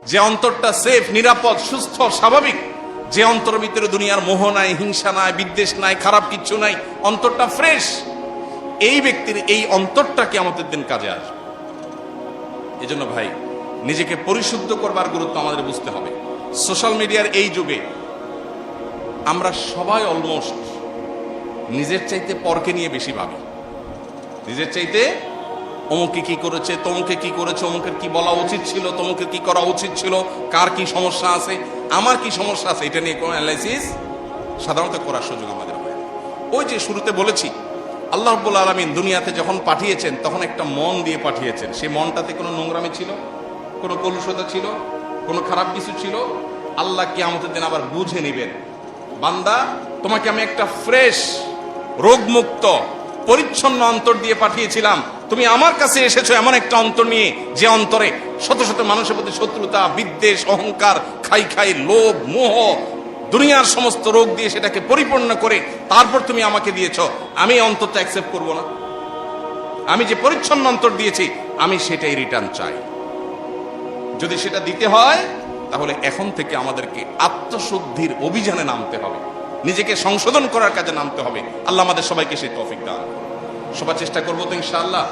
যে অন্তরটা সেফ, নিরাপদ, সুস্থ, স্বাভাবিক, যে অন্তরের ভিতরে দুনিয়ার মোহ নাই, হিংসা নাই, বিদ্বেষ নাই, খারাপ কিচ্ছু নাই, অন্তরটা ফ্রেশ, এই ব্যক্তির এই অন্তরটা কিয়ামতের দিন কাজে আসবে। এজন্য ভাই, নিজেকে পরিশুদ্ধ করবার গুরুত্ব আমাদের বুঝতে হবে। সোশ্যাল মিডিয়ার এই যুগে আমরা সবাই অলমোস্ট নিজের চাইতে পরকে নিয়ে বেশি ভাবি। নিজের চাইতে অমুকে কি করেছে, তমুকে কি করেছে, অমুকের কি বলা উচিত ছিল, তমুকে কি করা উচিত ছিল, কার কি সমস্যা আছে, আমার কি সমস্যা আছে, এটা নিয়ে কোনো অ্যানালাইসিস সাধারণত করার সুযোগ আমাদের হয়। ওই যে শুরুতে বলেছি, আল্লাহ রাব্বুল আলামিন দুনিয়াতে যখন পাঠিয়েছেন তখন একটা মন দিয়ে পাঠিয়েছেন। সেই মনটাতে কোনো নোংরামি ছিল, কোনো কলুষতা ছিল, কোনো খারাপ কিছু ছিল? আল্লাহ কিয়ামতের দিন আবার বুঝে নিবেন, বান্দা তোমাকে আমি একটা ফ্রেশ, রোগমুক্ত, পরিচ্ছন্ন অন্তর দিয়ে পাঠিয়েছিলাম, তুমি আমার কাছে এসেছো এমন একটা অন্তর নিয়ে যে অন্তরে শত শত মানুষের প্রতি শত্রুতা, বিদ্বেষ, অহংকার, খাই লোভ, মোহ, দুনিয়ার সমস্ত রোগ দিয়ে সেটাকে পরিপূর্ণ করে তারপর তুমি আমাকে দিয়েছ। আমি অন্তরটা অ্যাকসেপ্ট করব না? আমি যে পরিচ্ছন্ন অন্তর দিয়েছি আমি সেটাই রিটার্ন চাই। যদি সেটা দিতে হয় তাহলে এখন থেকে আমাদেরকে আত্মশুদ্ধির অভিযানে নামতে হবে, নিজেকে সংশোধন করার কাজে নামতে হবে। আল্লাহ আমাদের সবাইকে সেই তৌফিক দান করুন। সবার চেষ্টা করবো তো ইনশাআল্লাহ।